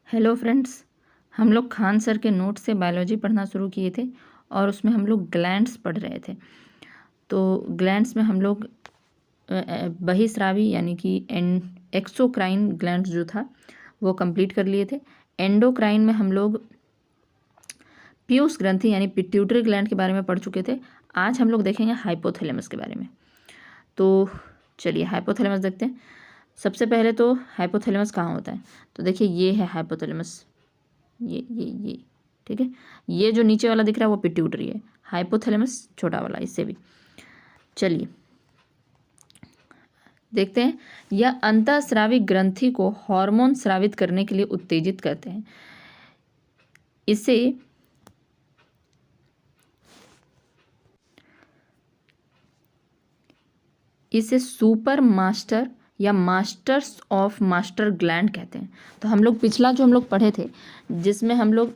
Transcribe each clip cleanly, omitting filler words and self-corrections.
Hello friends. हम लोग Khan sir के नोट से बायोलॉजी पढ़ना शुरू किए थे और उसमें हम लोग ग्लैंड्स पढ़ रहे थे। तो ग्लैंड्स में हम लोग बहिस्रावी यानी कि एक्सोक्राइन ग्लैंड्स जो था वो कंप्लीट कर लिए थे। एंडोक्राइन में हम लोग पीयूष ग्रंथि यानी पिट्यूटरी ग्लैंड के बारे में पढ़ चुके थे। आज हम लोग देखेंगे हाइपोथैलेमस के बारे में। तो चलिए हाइपोथैलेमस देखते हैं। सबसे पहले तो हाइपोथैलेमस कहाँ होता है, तो देखिए ये है हाइपोथैलेमस, ये ठीक है। ये जो नीचे वाला दिख रहा है वो पिट्यूटरी है, हाइपोथैलेमस छोटा वाला इससे भी। चलिए देखते हैं। यह अंतःस्रावी ग्रंथि को हार्मोन स्रावित करने के लिए उत्तेजित करते हैं। इसे सुपर मास्टर या मास्टर्स ऑफ मास्टर ग्लैंड कहते हैं। तो हम लोग पिछला जो हम लोग पढ़े थे जिसमें हम लोग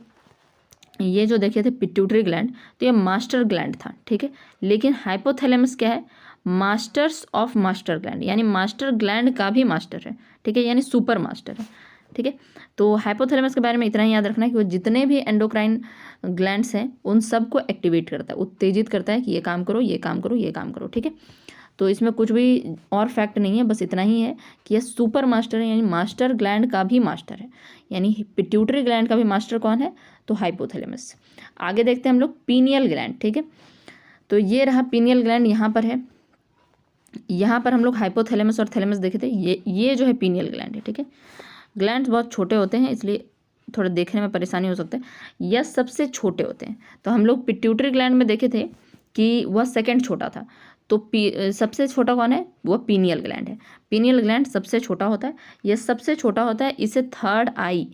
ये जो देखे थे पिट्यूटरी ग्लैंड, तो ये मास्टर ग्लैंड था, ठीक है। लेकिन हाइपोथैलेमस क्या है, मास्टर्स ऑफ मास्टर ग्लैंड, यानी मास्टर ग्लैंड का भी मास्टर है, ठीक है, यानी सुपर मास्टर है, ठीक है। तो हाइपोथैलेमस के बारे में इतना ही याद रखना है कि वो जितने भी एंडोक्राइन ग्लैंड्स हैं उन सबको एक्टिवेट करता है, उत्तेजित करता है कि ये काम करो, ये काम करो, ये काम करो, ठीक है। तो इसमें कुछ भी और फैक्ट नहीं है, बस इतना ही है कि यह सुपर मास्टर है, यानी मास्टर ग्लैंड का भी मास्टर है। यानी पिट्यूटरी ग्लैंड का भी मास्टर कौन है, तो हाइपोथैलेमस। आगे देखते हैं हम लोग पीनियल ग्लैंड, ठीक है। तो ये रहा पीनियल ग्लैंड, यहाँ पर है। यहाँ पर हम लोग हाइपोथैलेमस और थैलेमस देखे थे। ये जो है पीनियल ग्लैंड है, ठीक है। ग्लैंड्स बहुत छोटे होते हैं इसलिए थोड़ा देखने में परेशानी हो सकता है। यह सबसे छोटे होते हैं। तो हम लोग पिट्यूटरी ग्लैंड में देखे थे कि वह सेकंड छोटा था। तो सबसे छोटा कौन है, वो पीनियल ग्लैंड है। पीनियल ग्लैंड सबसे छोटा होता है, यह सबसे छोटा होता है। इसे थर्ड आई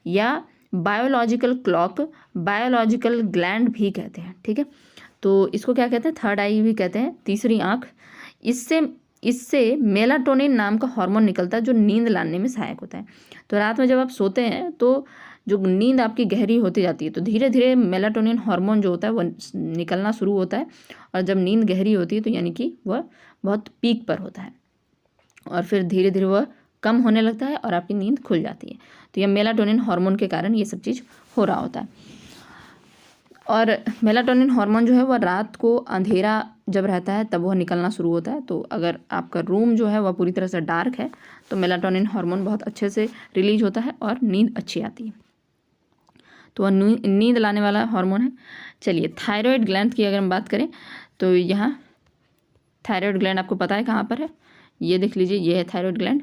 या बायोलॉजिकल क्लॉक, बायोलॉजिकल ग्लैंड भी कहते हैं, ठीक है। तो इसको क्या कहते हैं, थर्ड आई भी कहते हैं, तीसरी आँख। इससे इससे मेलाटोनिन नाम का हार्मोन निकलता है जो नींद लाने में सहायक होता है। तो रात में जब आप सोते हैं तो जो नींद आपकी गहरी होती जाती है तो धीरे धीरे मेलाटोनिन हार्मोन जो होता है वो निकलना शुरू होता है। और जब नींद गहरी होती है तो यानी कि वह बहुत पीक पर होता है और फिर धीरे धीरे वह कम होने लगता है और आपकी नींद खुल जाती है। तो यह मेलाटोनिन हार्मोन के कारण ये सब चीज़ हो रहा होता है। और मेलाटोनिन हार्मोन जो है वह रात को अंधेरा जब रहता है तब वह निकलना शुरू होता है। तो अगर आपका रूम जो है वह पूरी तरह से डार्क है तो मेलाटोनिन हार्मोन बहुत अच्छे से रिलीज होता है और नींद अच्छी आती है। तो वह नींद लाने वाला हार्मोन है। चलिए थायराइड ग्लैंड की अगर हम बात करें तो यहाँ थायराइड ग्लैंड आपको पता है कहाँ पर है, ये देख लीजिए, ये है थायराइड ग्लैंड।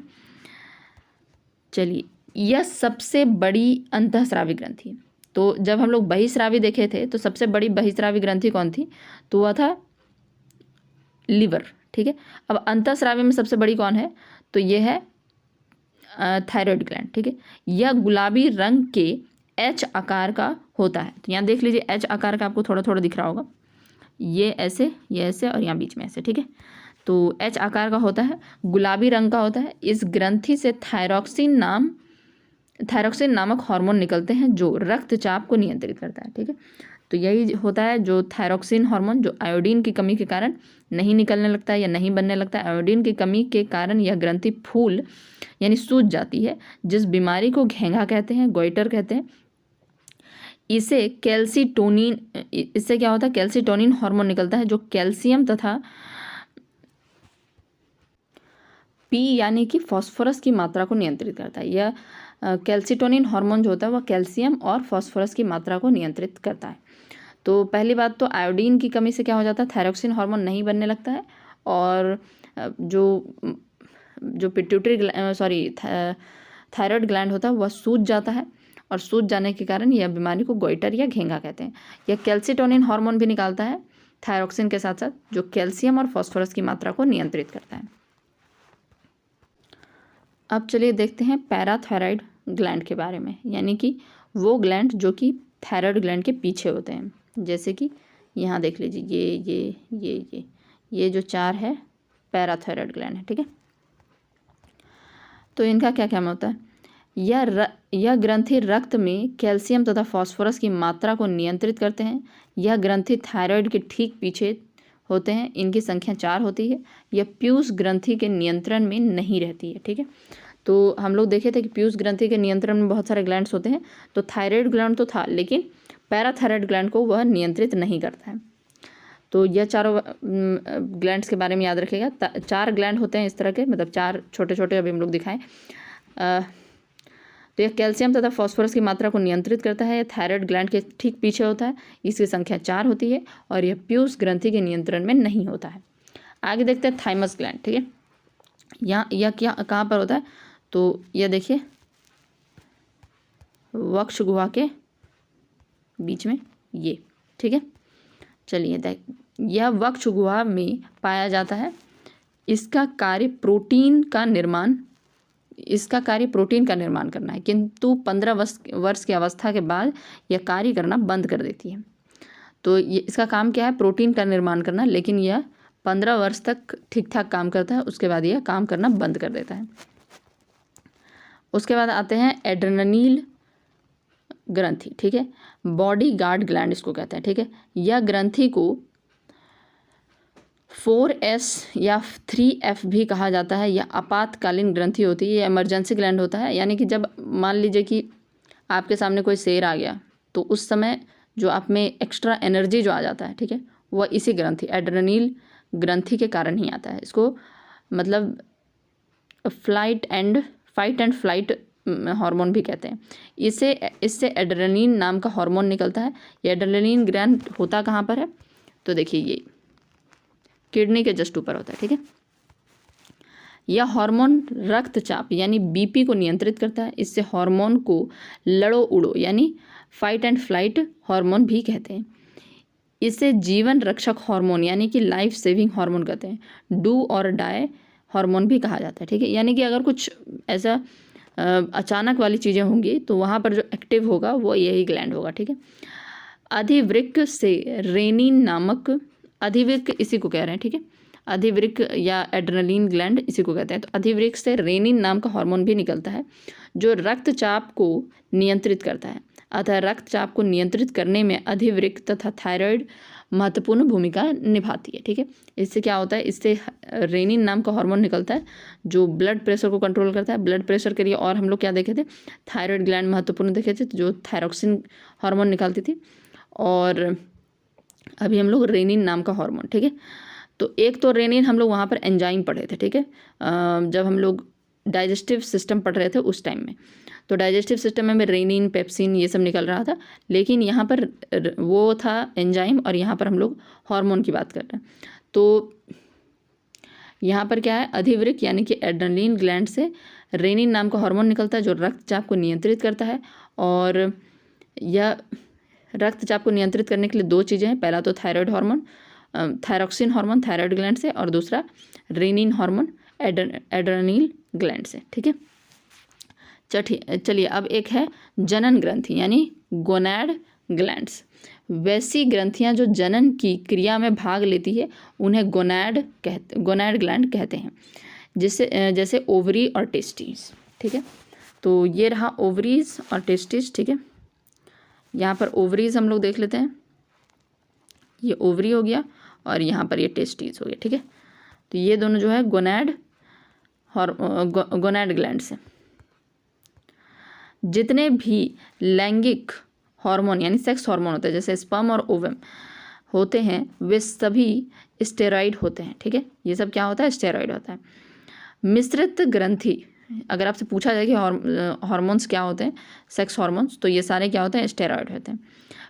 चलिए यह सबसे बड़ी अंतःस्रावी ग्रंथि है। तो जब हम लोग बहिस्रावी देखे थे तो सबसे बड़ी बहिस्रावी ग्रंथि कौन थी, तो वह था लीवर, ठीक है। अब अंतःस्रावी में सबसे बड़ी कौन है, तो ये है थायराइड ग्लैंड, ठीक है। यह गुलाबी रंग के एच आकार का होता है। तो यहाँ देख लीजिए एच आकार का आपको थोड़ा थोड़ा दिख रहा होगा, ये ऐसे, ये ऐसे और यहाँ बीच में ऐसे, ठीक है। तो एच आकार का होता है, गुलाबी रंग का होता है। इस ग्रंथि से थायरॉक्सिन नामक हार्मोन निकलते हैं जो रक्तचाप को नियंत्रित करता है, ठीक है। तो यही होता है जो थायरॉक्सिन हार्मोन, जो आयोडीन की कमी के कारण नहीं निकलने लगता है या नहीं बनने लगता है। आयोडीन की कमी के कारण यह ग्रंथि फूल यानी सूज जाती है, जिस बीमारी को घेंघा कहते हैं, गोइटर कहते हैं। इससे क्या होता है, कैल्सीटोनिन हार्मोन निकलता है जो कैल्शियम तथा पी यानी कि फास्फोरस की मात्रा को नियंत्रित करता है। यह कैल्सीटोनिन हार्मोन जो होता है वह कैल्शियम और फास्फोरस की मात्रा को नियंत्रित करता है। तो पहली बात तो आयोडीन की कमी से क्या हो जाता है, थायरॉक्सिन हार्मोन नहीं बनने लगता है और जो पिट्यूटरी थायराइड ग्लैंड होता है वह सूज जाता है और सूज जाने के कारण यह बीमारी को गोइटर या घेंघा कहते हैं। यह कैल्सीटोनिन हार्मोन भी निकालता है थायरॉक्सिन के साथ साथ, जो कैल्शियम और फास्फोरस की मात्रा को नियंत्रित करता है। अब चलिए देखते हैं पैराथायराइड ग्लैंड के बारे में, यानी कि वो ग्लैंड जो कि थायराइड ग्लैंड के पीछे होते हैं। जैसे कि यहाँ देख लीजिए ये जो चार है पैराथायराइड ग्लैंड है, ठीक है। तो इनका क्या काम होता है, यह ग्रंथि रक्त में कैल्शियम तथा फास्फोरस की मात्रा को नियंत्रित करते हैं। यह ग्रंथि थायराइड के ठीक पीछे होते हैं। इनकी संख्या 4 होती है। यह पीयूष ग्रंथि के नियंत्रण में नहीं रहती है, ठीक है। तो हम लोग देखे थे कि पीयूष ग्रंथि के नियंत्रण में बहुत सारे ग्लैंड्स होते हैं। तो थायराइड ग्लैंड तो था, लेकिन पैराथायराइड ग्लैंड को वह नियंत्रित नहीं करता है। तो यह चारों ग्लैंड्स के बारे में याद रखिएगा। 4 ग्लैंड होते हैं इस तरह के, मतलब 4 छोटे छोटे अभी हम लोग दिखाएं। तो यह कैल्शियम तथा फास्फोरस की मात्रा को नियंत्रित करता है। यह थायराइड ग्लैंड के ठीक पीछे होता है, इसकी संख्या 4 होती है और यह पीयूष ग्रंथि के नियंत्रण में नहीं होता है। आगे देखते हैं थाइमस ग्लैंड। ठीक है, यहाँ यह क्या कहाँ पर होता है? तो यह देखिए वक्ष गुहा के बीच में ये। ठीक है, चलिए यह वक्ष गुहा में पाया जाता है। इसका कार्य प्रोटीन का निर्माण करना है, किंतु 15 वर्ष की अवस्था के बाद यह कार्य करना बंद कर देती है। तो ये इसका काम क्या है? प्रोटीन का निर्माण करना, लेकिन यह 15 वर्ष तक ठीक ठाक काम करता है, उसके बाद यह काम करना बंद कर देता है। उसके बाद आते हैं एड्रेनल ग्रंथि। ठीक है, बॉडी गार्ड ग्लैंड इसको कहते हैं। ठीक है, यह ग्रंथि को 4S या 3F भी कहा जाता है। यह आपातकालीन ग्रंथि होती है, यह इमरजेंसी ग्लैंड होता है। यानी कि जब मान लीजिए कि आपके सामने कोई शेर आ गया, तो उस समय जो आप में एक्स्ट्रा एनर्जी जो आ जाता है, ठीक है, वह इसी ग्रंथि एड्रेनल ग्रंथि के कारण ही आता है। इसको मतलब फाइट एंड फ्लाइट हार्मोन भी कहते हैं। इससे एड्रेनलिन नाम का हार्मोन निकलता है। ये एड्रेनलिन ग्लैंड होता कहाँ पर है? तो देखिए ये किडनी के जस्ट ऊपर होता है। ठीक है, यह हार्मोन रक्तचाप यानी बीपी को नियंत्रित करता है। इससे हार्मोन को लड़ो उड़ो यानी फाइट एंड फ्लाइट हार्मोन भी कहते हैं। इसे जीवन रक्षक हार्मोन यानी कि लाइफ सेविंग हार्मोन कहते हैं। डू और डाई हार्मोन भी कहा जाता है। ठीक है, यानी कि अगर कुछ ऐसा अचानक वाली चीज़ें होंगी तो वहाँ पर जो एक्टिव होगा वो यही ग्लैंड होगा। ठीक है, अधिवृक्क से रेनिन नामक, अधिवृक्क इसी को कह रहे हैं। ठीक है, अधिवृक्क या एड्रेनलिन ग्लैंड इसी को कहते हैं। तो अधिवृक्क से रेनिन नाम का हार्मोन भी निकलता है जो रक्तचाप को नियंत्रित करता है। अतः रक्तचाप को नियंत्रित करने में अधिवृक्क तथा थायराइड महत्वपूर्ण भूमिका निभाती है। ठीक है, इससे क्या होता है? इससे रेनिन नाम का हार्मोन निकलता है जो ब्लड प्रेशर को कंट्रोल करता है। ब्लड प्रेशर के लिए और हम लोग क्या देखे थे? थायराइड ग्लैंड महत्वपूर्ण देखे थे जो थायरोक्सिन हार्मोन निकालती थी, और अभी हम लोग रेनिन नाम का हार्मोन। ठीक है, तो एक तो रेनिन हम लोग वहाँ पर एंजाइम पढ़े थे। ठीक है, जब हम लोग डाइजेस्टिव सिस्टम पढ़ रहे थे उस टाइम में, तो डाइजेस्टिव सिस्टम में रेनिन पेप्सिन ये सब निकल रहा था, लेकिन यहाँ पर वो था एंजाइम और यहाँ पर हम लोग हार्मोन की बात कर रहे हैं। तो यहाँ पर क्या है? अधिवृक्क यानी कि एड्रेनलिन ग्लैंड से रेनिन नाम का हार्मोन निकलता है जो रक्तचाप को नियंत्रित करता है। और यह रक्तचाप को नियंत्रित करने के लिए 2 चीज़ें हैं। पहला तो thyroid hormone, thyroxine hormone thyroid gland से, और दूसरा रेनिन हार्मोन एड्रेनल ग्लैंड से। ठीक है, चलिए अब एक है जनन ग्रंथि यानी गोनैड ग्लैंड्स। वैसी ग्रंथियां जो जनन की क्रिया में भाग लेती है उन्हें गोनैड ग्लैंड कहते हैं, जैसे ओवरी और टेस्टिस। ठीक है, तो ये रहा ओवरीज और टेस्टिस। ठीक है, यहाँ पर ओवरीज हम लोग देख लेते हैं, ये ओवरी हो गया और यहाँ पर ये टेस्टिस हो गया। ठीक है, तो ये दोनों जो है गोनैड ग्लैंड से। जितने भी लैंगिक हार्मोन यानी सेक्स हार्मोन होते हैं जैसे स्पर्म और ओवम होते हैं वे सभी स्टेरॉइड होते हैं। ठीक है, ये सब क्या होता है? स्टेरॉइड होता है। मिश्रित ग्रंथि, अगर आपसे पूछा जाए कि हार्मोन्स क्या होते हैं, सेक्स हार्मोन्स, तो ये सारे क्या होते हैं? स्टेरॉइड होते हैं।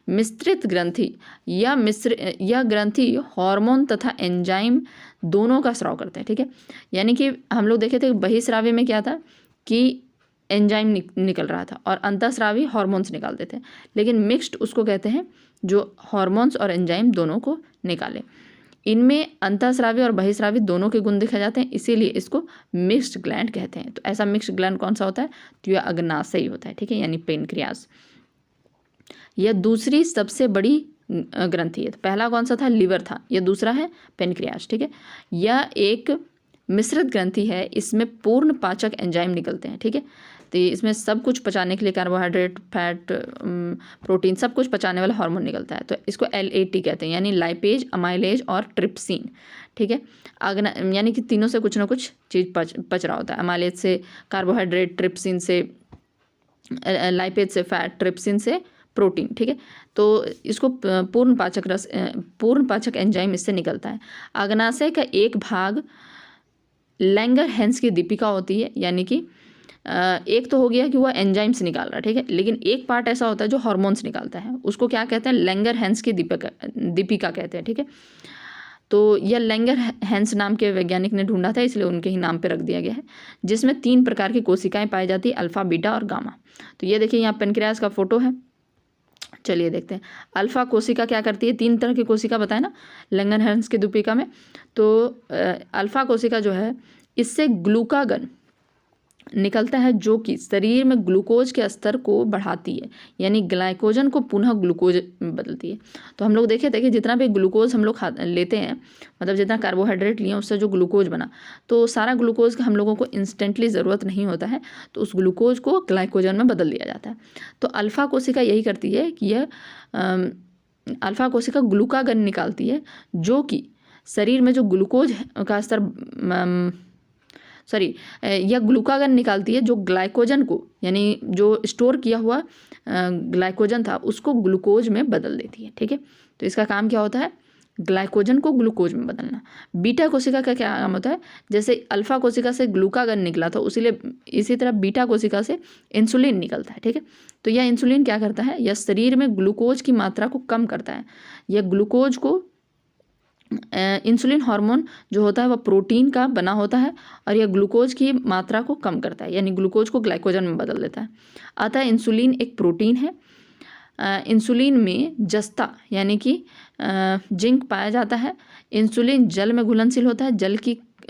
मिश्रित ग्रंथि यह ग्रंथि हार्मोन तथा एंजाइम दोनों का स्राव करते हैं। ठीक है, यानी कि हम लोग देखे थे बहिस्रावी में क्या था कि एंजाइम निकल रहा था और अंतःस्रावी हार्मोन्स निकालते थे, लेकिन मिक्स्ड उसको कहते हैं जो हार्मोन्स और एंजाइम दोनों को निकाले। इनमें अंतःस्रावी और बहिस्रावी दोनों के गुण दिखाए जाते हैं, इसीलिए इसको मिक्स्ड ग्लैंड कहते हैं। तो ऐसा मिक्स्ड ग्लैंड कौन सा होता है? तो यह अग्नाशय होता है। ठीक है, यानी पेनक्रियास। यह दूसरी सबसे बड़ी ग्रंथि है। तो पहला कौन सा था? लीवर था, यह दूसरा है पेनक्रियास। ठीक है, यह एक मिश्रित ग्रंथि है, इसमें पूर्ण पाचक एंजाइम निकलते हैं। ठीक है, तो इसमें सब कुछ पचाने के लिए कार्बोहाइड्रेट, फैट, प्रोटीन सब कुछ पचाने वाला हार्मोन निकलता है। तो इसको LAT कहते हैं, यानी लाइपेज, अमाइलेज और ट्रिप्सिन। ठीक है, यानी कि तीनों से कुछ ना कुछ चीज़ पच रहा होता है। अमाइलेज से कार्बोहाइड्रेट, ट्रिप्सिन से लाइपेज से फैट, ट्रिप्सिन से प्रोटीन। ठीक है, तो इसको पूर्ण पाचक एंजाइम इससे निकलता है। अग्नाशय का एक भाग लैंगर-हैंस की दीपिका होती है, यानी कि एक तो हो गया कि वह एंजाइम्स निकाल रहा है, ठीक है, लेकिन एक पार्ट ऐसा होता है जो हार्मोन्स निकालता है, उसको क्या कहते हैं, लैंगर-हैंस की दीपिका कहते हैं। ठीक है, तो यह लैंगर-हैंस नाम के वैज्ञानिक ने ढूंढा था, इसलिए उनके ही नाम पे रख दिया गया है, जिसमें 3 प्रकार की कोशिकाएं पाई जाती है, अल्फा, बीटा और गामा। तो ये देखिए यहाँ पेनक्रियास का फोटो है। चलिए देखते हैं अल्फा कोशिका क्या करती है। 3 तरह की कोशिका बताए ना लैंगर-हैंस की दीपिका में। तो अल्फा कोशिका जो है इससे ग्लूकागन निकलता है, जो कि शरीर में ग्लूकोज के स्तर को बढ़ाती है, यानी ग्लाइकोजन को पुनः ग्लूकोज में बदलती है। तो हम लोग देखे थे कि जितना भी ग्लूकोज हम लोग लेते हैं, मतलब जितना कार्बोहाइड्रेट लिए उससे जो ग्लूकोज बना, तो सारा ग्लूकोज का हम लोगों को इंस्टेंटली ज़रूरत नहीं होता है, तो उस ग्लूकोज को ग्लाइकोजन में बदल दिया जाता है। तो अल्फा कोशिका यही करती है कि यह अल्फा कोशिका ग्लूकागन निकालती है, जो कि शरीर में जो ग्लूकोज का स्तर यह ग्लूकागन निकालती है, जो ग्लाइकोजन को, यानी जो स्टोर किया हुआ ग्लाइकोजन था उसको ग्लूकोज में बदल देती है। ठीक है, तो इसका काम क्या होता है, ग्लाइकोजन को ग्लूकोज में बदलना। बीटा कोशिका का क्या काम होता है, जैसे अल्फा कोशिका से ग्लूकागन निकला था, इसी तरह बीटा कोशिका से इंसुलिन निकलता है। ठीक है, तो यह इंसुलिन क्या करता है, यह शरीर में ग्लूकोज की मात्रा को कम करता है। यह ग्लूकोज को इंसुलिन हार्मोन जो होता है वह प्रोटीन का बना होता है, और यह ग्लूकोज की मात्रा को कम करता है, यानी ग्लूकोज को ग्लाइकोजन में बदल देता है। अतः इंसुलिन एक प्रोटीन है। इंसुलिन में जस्ता यानी कि जिंक पाया जाता है। इंसुलिन जल में घुलनशील होता है।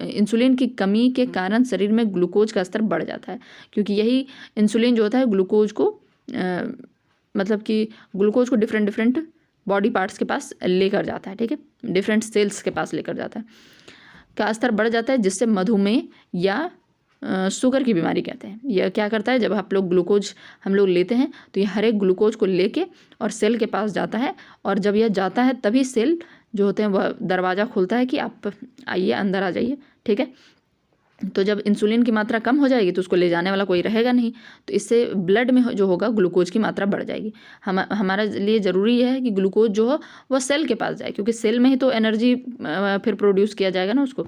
इंसुलिन की कमी के कारण शरीर में ग्लूकोज का स्तर बढ़ जाता है, क्योंकि यही इंसुलिन जो होता है ग्लूकोज को मतलब कि ग्लूकोज को डिफरेंट बॉडी पार्ट्स के पास लेकर जाता है। ठीक है, डिफरेंट सेल्स के पास लेकर जाता है, का स्तर बढ़ जाता है, जिससे मधुमेह या शुगर की बीमारी कहते हैं। यह क्या करता है, जब आप लोग ग्लूकोज हम लोग लेते हैं तो ये हर एक ग्लूकोज को लेके और सेल के पास जाता है, और जब यह जाता है तभी सेल जो होते हैं वह दरवाज़ा खोलता है कि आप आइए, अंदर आ जाइए। ठीक है, तो जब इंसुलिन की मात्रा कम हो जाएगी तो उसको ले जाने वाला कोई रहेगा नहीं, तो इससे ब्लड में जो होगा ग्लूकोज की मात्रा बढ़ जाएगी। हमारे लिए ज़रूरी है कि ग्लूकोज जो हो वह सेल के पास जाए, क्योंकि सेल में ही तो एनर्जी फिर प्रोड्यूस किया जाएगा ना, उसको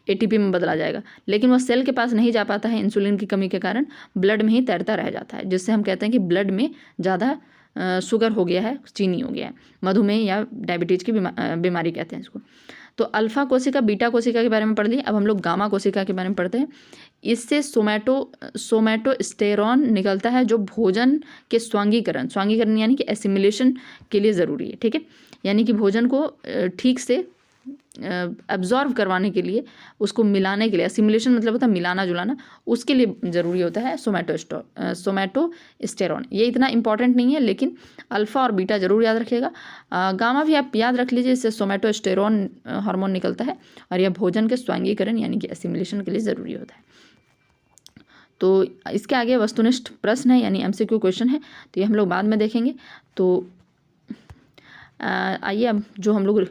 ATP में बदला जाएगा, लेकिन वह सेल के पास नहीं जा पाता है इंसुलिन की कमी के कारण, ब्लड में ही तैरता रह जाता है, जिससे हम कहते हैं कि ब्लड में ज़्यादा शुगर हो गया है, चीनी हो गया है, मधुमेह या डायबिटीज़ की बीमारी कहते हैं इसको। तो अल्फा कोशिका, बीटा कोशिका के बारे में पढ़ लिए। अब हम लोग गामा कोशिका के बारे में पढ़ते हैं। इससे सोमैटोस्टेरॉन निकलता है, जो भोजन के स्वांगीकरण यानी कि एसिमिलेशन के लिए ज़रूरी है। ठीक है, यानी कि भोजन को ठीक से एब्जॉर्व करवाने के लिए, उसको मिलाने के लिए, एसिमिलेशन मतलब होता है मिलाना जुलाना, उसके लिए ज़रूरी होता है सोमैटोस्टेरॉन। ये इतना इंपॉर्टेंट नहीं है, लेकिन अल्फ़ा और बीटा ज़रूर याद रखिएगा। गामा भी आप याद रख लीजिए, इससे सोमैटोस्टेरॉन हार्मोन निकलता है, और यह भोजन के स्वांगीकरण यानी कि एसिमिलेशन के लिए ज़रूरी होता है। तो इसके आगे वस्तुनिष्ठ प्रश्न है, यानी MCQ क्वेश्चन है, तो ये हम लोग बाद में देखेंगे। तो आइए अब जो हम लोग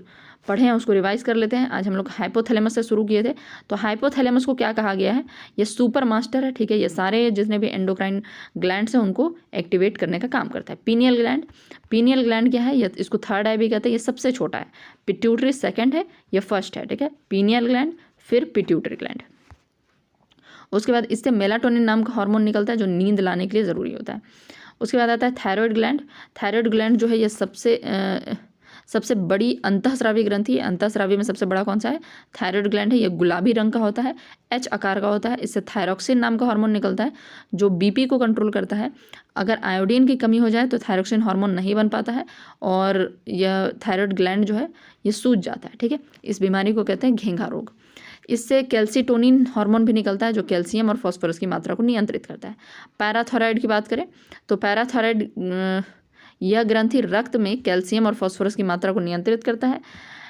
पढ़े हैं उसको रिवाइज कर लेते हैं। आज हम लोग हाइपोथैलेमस से शुरू किए थे। तो हाइपोथैलेमस को क्या कहा गया है, ये सुपर मास्टर है। ठीक है, ये सारे जितने भी एंडोक्राइन ग्लैंड्स हैं उनको एक्टिवेट करने का काम करता है। पीनियल ग्लैंड क्या है, ये इसको थर्ड आई भी कहते हैं, ये सबसे छोटा है। पिट्यूटरी सेकंड है, ये फर्स्ट है। ठीक है, पीनियल ग्लैंड, फिर पिट्यूटरी ग्लैंड। उसके बाद इससे मेलाटोनिन नाम का हार्मोन निकलता है, जो नींद लाने के लिए ज़रूरी होता है। उसके बाद आता है थायराइड ग्लैंड जो है ये सबसे बड़ी अंतःस्रावी ग्रंथि है। अंतःस्रावी में सबसे बड़ा कौन सा है, थायराइड ग्लैंड है। ये गुलाबी रंग का होता है, H आकार का होता है। इससे थायरोक्सिन नाम का हार्मोन निकलता है, जो BP को कंट्रोल करता है। अगर आयोडीन की कमी हो जाए तो थायरोक्सिन हार्मोन नहीं बन पाता है, और यह थायराइड ग्लैंड जो है ये सूज जाता है। ठीक है, इस बीमारी को कहते हैं घेंघा रोग। इससे कैल्सीटोनिन हार्मोन भी निकलता है, जो कैल्शियम और फास्फोरस की मात्रा को नियंत्रित करता है। पैराथायराइड की बात करें तो पैराथायराइड यह ग्रंथि रक्त में कैल्शियम और फास्फोरस की मात्रा को नियंत्रित करता है।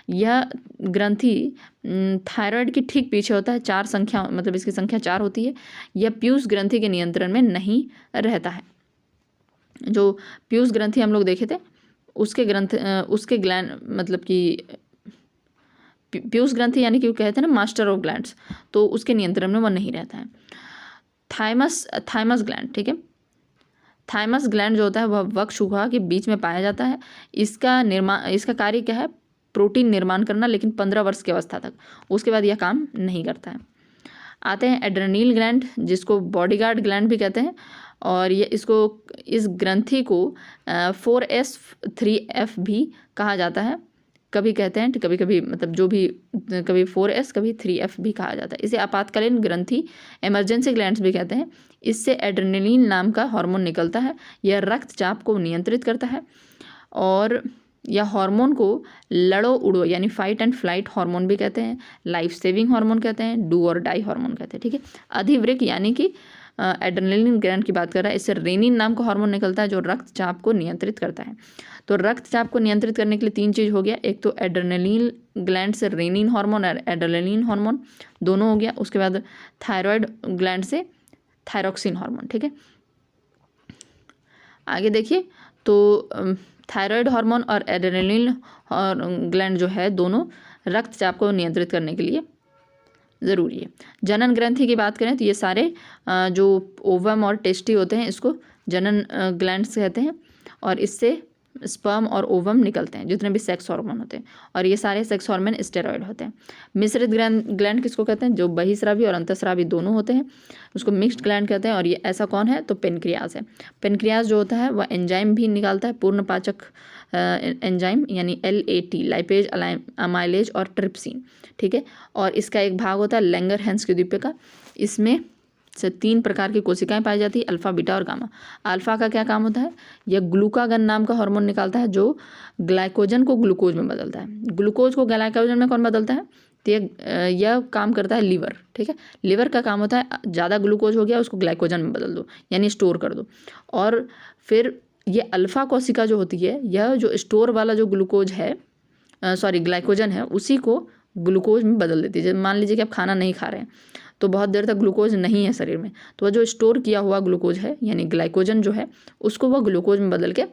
यह ग्रंथि थायराइड के ठीक पीछे होता है, 4 संख्या मतलब इसकी संख्या 4 होती है। यह पीयूष ग्रंथि के नियंत्रण में नहीं रहता है। जो पीयूष ग्रंथि हम लोग देखे थे उसके ग्लैंड मतलब कि पीयूष ग्रंथि यानी कि वो कहते हैं ना मास्टर ऑफ ग्लैंड्स, तो उसके नियंत्रण में वह नहीं रहता है। थाइमस ग्लैंड, ठीक है, थाइमस ग्लैंड जो होता है वह वक्षगुहा के बीच में पाया जाता है। इसका कार्य क्या है, प्रोटीन निर्माण करना, लेकिन 15 वर्ष की अवस्था तक, उसके बाद यह काम नहीं करता है। आते हैं एड्रेनल ग्लैंड, जिसको बॉडीगार्ड ग्लैंड भी कहते हैं, और ये इस ग्रंथि को 4S3F भी कहा जाता है, कभी कहते हैं, कभी कभी मतलब जो भी, कभी 4S कभी 3F भी कहा जाता है। इसे आपातकालीन ग्रंथि इमरजेंसी ग्लैंड्स भी कहते हैं। इससे एड्रेनलिन नाम का हार्मोन निकलता है। यह रक्तचाप को नियंत्रित करता है, और यह हार्मोन को लड़ो उड़ो यानी फाइट एंड फ्लाइट हार्मोन भी कहते हैं, लाइफ सेविंग हार्मोन कहते हैं, डू और डाई हार्मोन कहते हैं, ठीक है। अधिवृक्क यानी कि एड्रेनलिन ग्लैंड की बात कर रहा है, इससे रेनिन नाम का हार्मोन निकलता है जो रक्तचाप को नियंत्रित करता है। तो रक्तचाप को नियंत्रित करने के लिए 3 चीज़ हो गया, एक तो एड्रेनलिन ग्लैंड से रेनिन हार्मोन और एड्रेनलिन हार्मोन दोनों हो गया, उसके बाद थायराइड ग्लैंड से थायरोक्सिन हार्मोन, ठीक है। आगे देखिए, तो थायराइड हार्मोन और एड्रेनलिन ग्लैंड जो है दोनों रक्तचाप को नियंत्रित करने के लिए ज़रूरी है। जनन ग्रंथि की बात करें तो ये सारे जो ओवम और टेस्टी होते हैं इसको जनन ग्लैंड्स कहते हैं, और इससे स्पर्म और ओवम निकलते हैं, जितने भी सेक्स हार्मोन होते हैं, और ये सारे सेक्स हार्मोन स्टेरॉयड होते हैं। मिश्रित ग्लैंड किसको कहते हैं, जो बहिस्रावी और अंतःस्रावी दोनों होते हैं, उसको मिक्स्ड ग्लैंड कहते हैं। और ये ऐसा कौन है, तो पेनक्रियाज है। पेनक्रियाज जो होता है वह एंजाइम भी निकालता है, पूर्ण पाचक एंजाइम यानी LAT, लाइपेज, अमाइलेज और ट्रिप्सिन, ठीक है। और इसका एक भाग होता है लैंगरहैंस के द्वीप का। इसमें से 3 प्रकार की कोशिकाएं पाई जाती है, अल्फा, बीटा और गामा। अल्फा का क्या काम होता है, यह ग्लूकागन नाम का हार्मोन निकालता है जो ग्लाइकोजन को ग्लूकोज में बदलता है। ग्लूकोज को ग्लाइकोजन में कौन बदलता है, तो यह काम करता है लीवर, ठीक है। लीवर का काम होता है ज़्यादा ग्लूकोज हो गया उसको ग्लाइकोजन में बदल दो यानी स्टोर कर दो। और फिर ये अल्फा कोशिका जो होती है, यह जो स्टोर वाला जो ग्लूकोज है ग्लाइकोजन है, उसी को ग्लूकोज में बदल देती है। जब मान लीजिए कि आप खाना नहीं खा रहे हैं तो बहुत देर तक ग्लूकोज नहीं है शरीर में, तो वह जो स्टोर किया हुआ ग्लूकोज है यानी ग्लाइकोजन जो है उसको वह ग्लूकोज में बदल के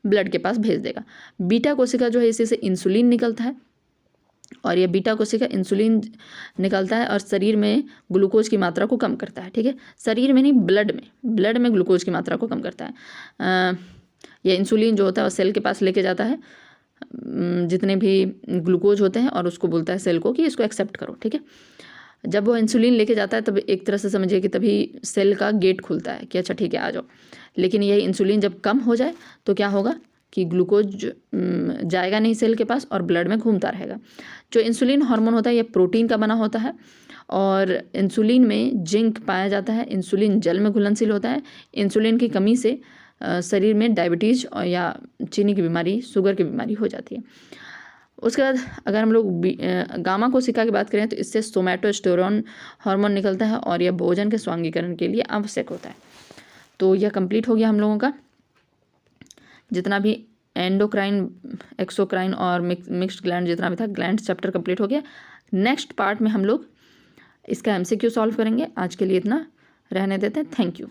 ब्लड के पास भेज देगा। बीटा कोशिका जो है इसी से इंसुलिन निकलता है, और यह बीटा कोशिका इंसुलिन निकलता है और शरीर में ग्लूकोज की मात्रा को कम करता है, ठीक है। शरीर में नहीं, ब्लड में ग्लूकोज की मात्रा को कम करता है। यह इंसुलिन जो होता है वह सेल के पास लेके जाता है जितने भी ग्लूकोज होते हैं, और उसको बोलता है सेल को कि इसको एक्सेप्ट करो, ठीक है। जब वो इंसुलिन लेके जाता है तब एक तरह से समझिए कि तभी सेल का गेट खुलता है कि अच्छा ठीक है आ जाओ। लेकिन यही इंसुलिन जब कम हो जाए तो क्या होगा कि ग्लूकोज जाएगा नहीं सेल के पास और ब्लड में घूमता रहेगा। जो इंसुलिन हार्मोन होता है ये प्रोटीन का बना होता है, और इंसुलिन में जिंक पाया जाता है। इंसुलिन जल में घुलनशील होता है। इंसुलिन की कमी से शरीर में डायबिटीज़ या चीनी की बीमारी, शुगर की बीमारी हो जाती है। उसके बाद अगर हम लोग गामा कोशिका की बात करें तो इससे सोमैटोस्टेरोन हार्मोन निकलता है, और यह भोजन के स्वांगीकरण के लिए आवश्यक होता है। तो यह कंप्लीट हो गया हम लोगों का जितना भी एंडोक्राइन, एक्सोक्राइन और मिक्स्ड ग्लैंड जितना भी था, ग्लैंड चैप्टर कंप्लीट हो गया। नेक्स्ट पार्ट में हम लोग इसका MCQ सॉल्व करेंगे। आज के लिए इतना रहने देते हैं। Thank you.